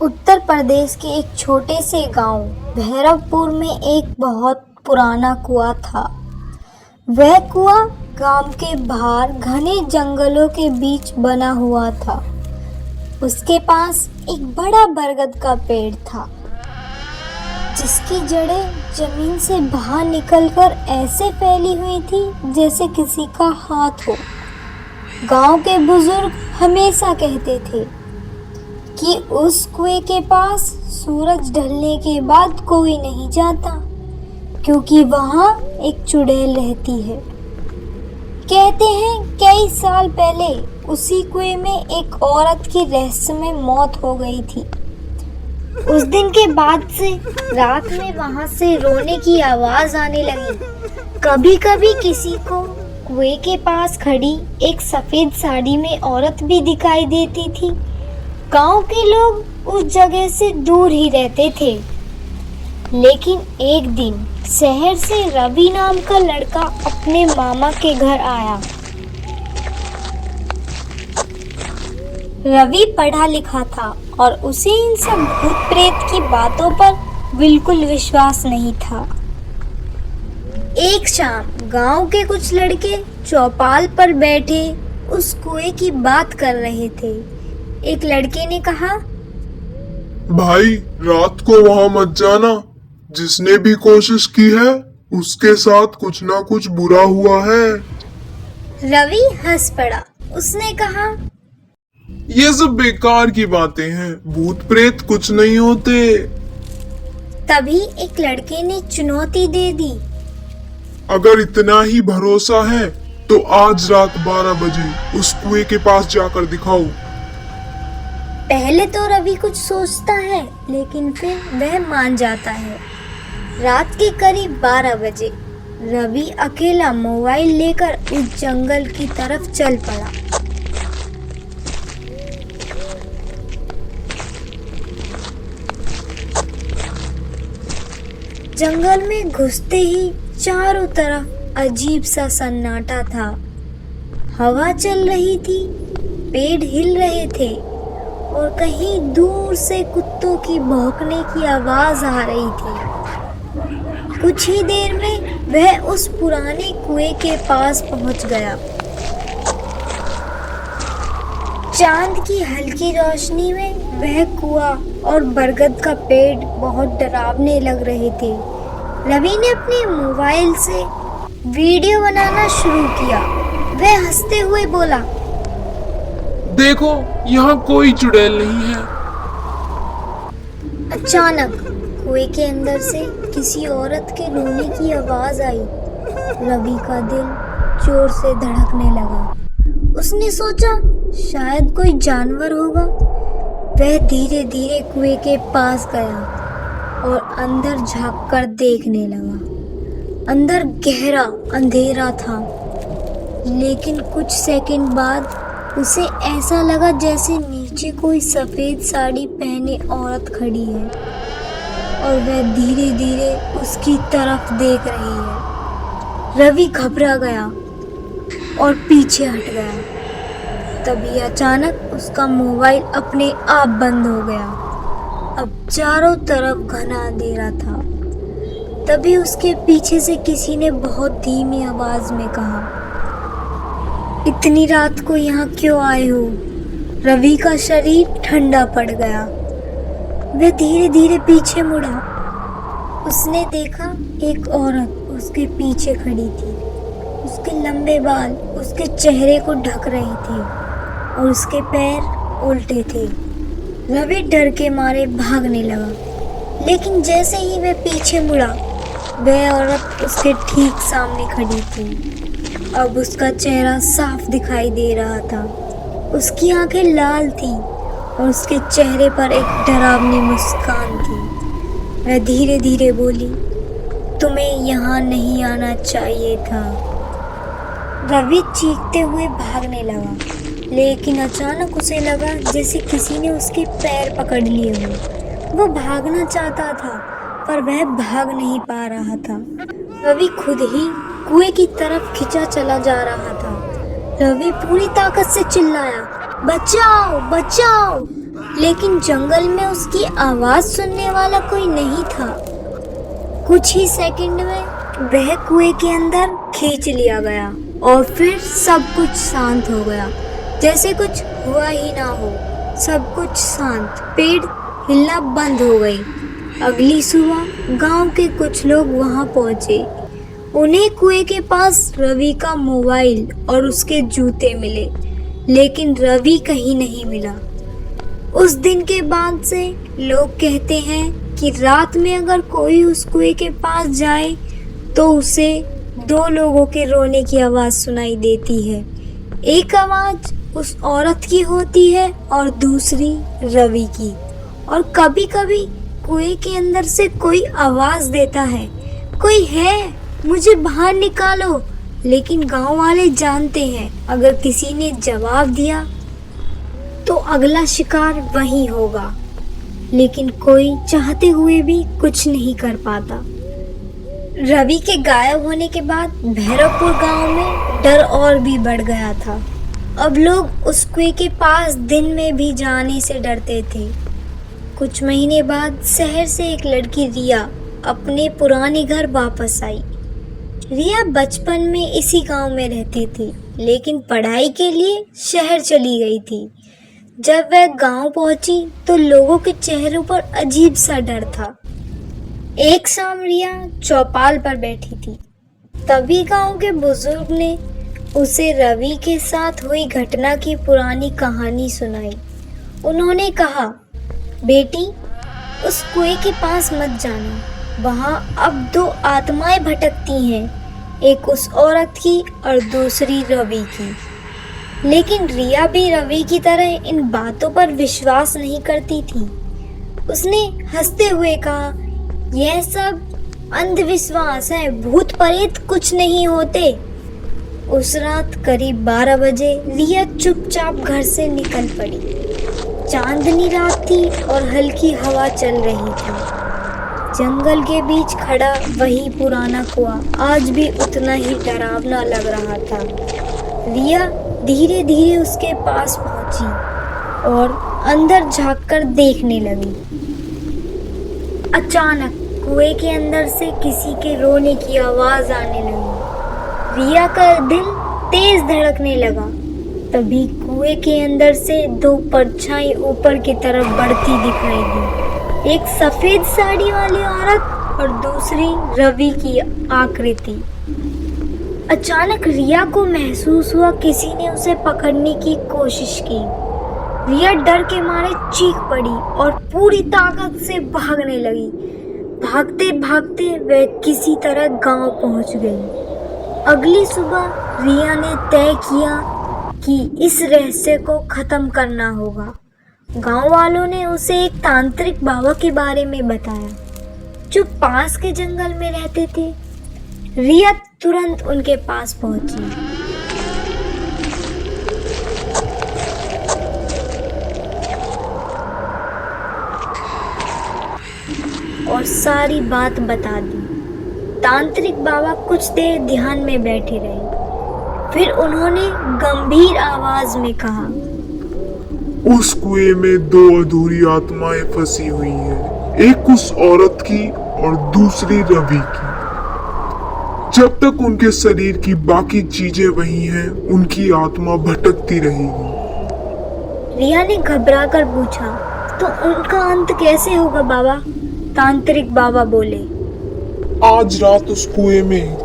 उत्तर प्रदेश के एक छोटे से गांव भैरवपुर में एक बहुत पुराना कुआं था। वह कुआं गांव के बाहर घने जंगलों के बीच बना हुआ था। उसके पास एक बड़ा बरगद का पेड़ था, जिसकी जड़ें जमीन से बाहर निकलकर ऐसे फैली हुई थी जैसे किसी का हाथ हो। गांव के बुजुर्ग हमेशा कहते थे कि उस कुएं के पास सूरज ढलने के बाद कोई नहीं जाता, क्योंकि वहां एक चुड़ैल रहती है। कहते हैं कई साल पहले उसी कुएं में एक औरत की रहस्यमय मौत हो गई थी। उस दिन के बाद से रात में वहां से रोने की आवाज आने लगी। कभी कभी किसी को कुएं के पास खड़ी एक सफेद साड़ी में औरत भी दिखाई देती थी। गांव के लोग उस जगह से दूर ही रहते थे, लेकिन एक दिन शहर से रवि नाम का लड़का अपने मामा के घर आया। रवि पढ़ा लिखा था और उसे इन सब भूत प्रेत की बातों पर बिल्कुल विश्वास नहीं था। एक शाम गांव के कुछ लड़के चौपाल पर बैठे उस कुएं की बात कर रहे थे। एक लड़के ने कहा, भाई रात को वहां मत जाना। जिसने भी कोशिश की है उसके साथ कुछ ना कुछ बुरा हुआ है। रवि हंस पड़ा। उसने कहा, ये सब बेकार की बातें हैं, भूत प्रेत कुछ नहीं होते। तभी एक लड़के ने चुनौती दे दी। अगर इतना ही भरोसा है तो आज रात 12 बजे उस कुएं के पास जाकर दिखाओ। पहले तो रवि कुछ सोचता है, लेकिन फिर वह मान जाता है। रात के करीब 12 बजे रवि अकेला मोबाइल लेकर उस जंगल की तरफ चल पड़ा। जंगल में घुसते ही चारों तरफ अजीब सा सन्नाटा था। हवा चल रही थी, पेड़ हिल रहे थे और कहीं दूर से कुत्तों की भौंकने की आवाज आ रही थी। कुछ ही देर में वह उस पुराने कुएं के पास पहुंच गया। चांद की हल्की रोशनी में वह कुआं और बरगद का पेड़ बहुत डरावने लग रहे थे। रवि ने अपने मोबाइल से वीडियो बनाना शुरू किया। वह हंसते हुए बोला, देखो यहाँ कोई चुड़ैल नहीं है। अचानक कुएं के अंदर से किसी औरत के रोने की आवाज आई। रवि का दिल जोर से धड़कने लगा। उसने सोचा शायद कोई जानवर होगा। वह धीरे धीरे कुएं के पास गया और अंदर झांककर देखने लगा। अंदर गहरा अंधेरा था, लेकिन कुछ सेकंड बाद उसे ऐसा लगा जैसे नीचे कोई सफेद साड़ी पहने औरत खड़ी है और वह धीरे धीरे उसकी तरफ देख रही है। रवि घबरा गया और पीछे हट गया। तभी अचानक उसका मोबाइल अपने आप बंद हो गया। अब चारों तरफ घना अंधेरा था। तभी उसके पीछे से किसी ने बहुत धीमी आवाज में कहा, इतनी रात को यहाँ क्यों आए हो? रवि का शरीर ठंडा पड़ गया। वह धीरे धीरे पीछे मुड़ा। उसने देखा एक औरत उसके पीछे खड़ी थी। उसके लंबे बाल उसके चेहरे को ढक रहे थे और उसके पैर उल्टे थे। रवि डर के मारे भागने लगा, लेकिन जैसे ही वह पीछे मुड़ा, वह औरत उसके ठीक सामने खड़ी थी। अब उसका चेहरा साफ दिखाई दे रहा था। उसकी आंखें लाल थीं और उसके चेहरे पर एक डरावनी मुस्कान थी। वह धीरे धीरे बोली, तुम्हें यहाँ नहीं आना चाहिए था। रवि चीखते हुए भागने लगा, लेकिन अचानक उसे लगा जैसे किसी ने उसके पैर पकड़ लिए हो। वो भागना चाहता था, पर वह भाग नहीं पा रहा था। रवि खुद ही कुएं की तरफ खिंचा चला जा रहा था। रवि पूरी ताकत से चिल्लाया, बचाओ बचाओ। लेकिन जंगल में उसकी आवाज सुनने वाला कोई नहीं था। कुछ ही सेकंड में वह कुएं के अंदर खींच लिया गया और फिर सब कुछ शांत हो गया, जैसे कुछ हुआ ही ना हो। सब कुछ शांत, पेड़ हिलना बंद हो गई। अगली सुबह गांव के कुछ लोग वहां पहुंचे। उन्हें कुएं के पास रवि का मोबाइल और उसके जूते मिले, लेकिन रवि कहीं नहीं मिला। उस दिन के बाद से लोग कहते हैं कि रात में अगर कोई उस कुएं के पास जाए तो उसे दो लोगों के रोने की आवाज सुनाई देती है। एक आवाज उस औरत की होती है और दूसरी रवि की। और कभी कभी कुएं के अंदर से कोई आवाज देता है, कोई है, मुझे बाहर निकालो। लेकिन गांव वाले जानते हैं अगर किसी ने जवाब दिया तो अगला शिकार वही होगा, लेकिन कोई चाहते हुए भी कुछ नहीं कर पाता। रवि के गायब होने के बाद भैरवपुर गांव में डर और भी बढ़ गया था। अब लोग उस कुएं के पास दिन में भी जाने से डरते थे। कुछ महीने बाद शहर से एक लड़की रिया अपने पुराने घर वापस आई। रिया बचपन में इसी गांव में रहती थी, लेकिन पढ़ाई के लिए शहर चली गई थी। जब वह गांव पहुंची तो लोगों के चेहरों पर अजीब सा डर था। एक शाम रिया चौपाल पर बैठी थी, तभी गांव के बुजुर्ग ने उसे रवि के साथ हुई घटना की पुरानी कहानी सुनाई। उन्होंने कहा, बेटी, उस कुएं के पास मत जाना, वहां अब दो आत्माएं भटकती हैं, एक उस औरत की और दूसरी रवि की। लेकिन रिया भी रवि की तरह इन बातों पर विश्वास नहीं करती थी। उसने हंसते हुए कहा, यह सब अंधविश्वास है, भूत प्रेत कुछ नहीं होते। उस रात करीब 12 बजे रिया चुपचाप घर से निकल पड़ी। चांदनी रात थी और हल्की हवा चल रही थी। जंगल के बीच खड़ा वही पुराना कुआं आज भी उतना ही डरावना लग रहा था। रिया धीरे धीरे उसके पास पहुंची और अंदर झांककर देखने लगी। अचानक कुएं के अंदर से किसी के रोने की आवाज आने लगी। रिया का दिल तेज धड़कने लगा। तभी कुएं के अंदर से दो परछाई ऊपर की तरफ बढ़ती दिखाई दी। एक सफेद साड़ी वाली औरत और दूसरी रवि की आकृति। अचानक रिया को महसूस हुआ किसी ने उसे पकड़ने की कोशिश की। रिया डर के मारे चीख पड़ी और पूरी ताकत से भागने लगी। भागते भागते वह किसी तरह गांव पहुंच गई। अगली सुबह रिया ने तय किया कि इस रहस्य को खत्म करना होगा। गांव वालों ने उसे एक तांत्रिक बाबा के बारे में बताया, जो पास के जंगल में रहते थे। रिया तुरंत उनके पास पहुंची। और सारी बात बता दी। तांत्रिक बाबा कुछ देर ध्यान में बैठे रहे। फिर उन्होंने गंभीर आवाज में कहा, उस कुएं में दो अधूरी आत्माएं फंसी हुई हैं, एक उस औरत की और दूसरी रवि की। जब तक उनके शरीर की बाकी चीजें वही हैं, उनकी आत्मा भटकती रहेगी। रिया ने घबराकर पूछा, तो उनका अंत कैसे होगा बाबा? तांत्रिक बाबा बोले, आज रात उस कुएं में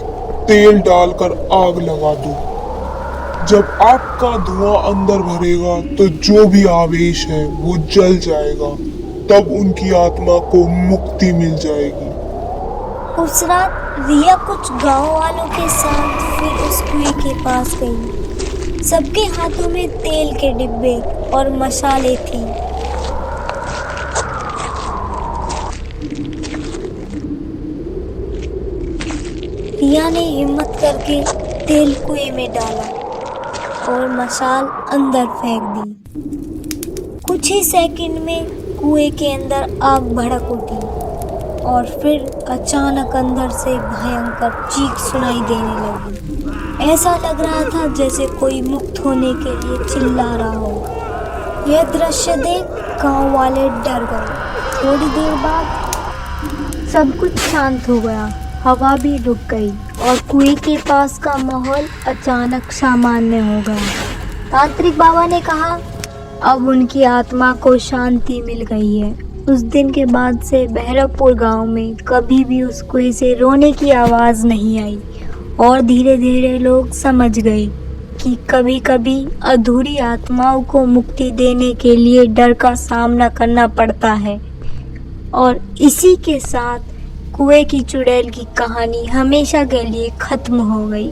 तेल डालकर आग लगा दो। जब आग का धुआं अंदर भरेगा तो जो भी आवेश है वो जल जाएगा, तब उनकी आत्मा को मुक्ति मिल जाएगी। उस रात रिया कुछ गांव वालों के साथ फिर उस कुएं के पास गई। सबके हाथों में तेल के डिब्बे और मशाले थी। रिया ने हिम्मत करके तेल कुएं में डाला और मशाल अंदर फेंक दी। कुछ ही सेकंड में कुएं के अंदर आग भड़क उठी और फिर अचानक अंदर से भयंकर चीख सुनाई देने लगी। ऐसा लग रहा था जैसे कोई मुक्त होने के लिए चिल्ला रहा हो। यह दृश्य देख गांव वाले डर गए। थोड़ी देर बाद सब कुछ शांत हो गया, हवा भी रुक गई और कुएं के पास का माहौल अचानक सामान्य हो गया। तांत्रिक बाबा ने कहा, अब उनकी आत्मा को शांति मिल गई है। उस दिन के बाद से भैरवपुर गांव में कभी भी उस कुएं से रोने की आवाज़ नहीं आई और धीरे धीरे लोग समझ गए कि कभी कभी अधूरी आत्माओं को मुक्ति देने के लिए डर का सामना करना पड़ता है। और इसी के साथ कुएं की चुड़ैल की कहानी हमेशा के लिए खत्म हो गई।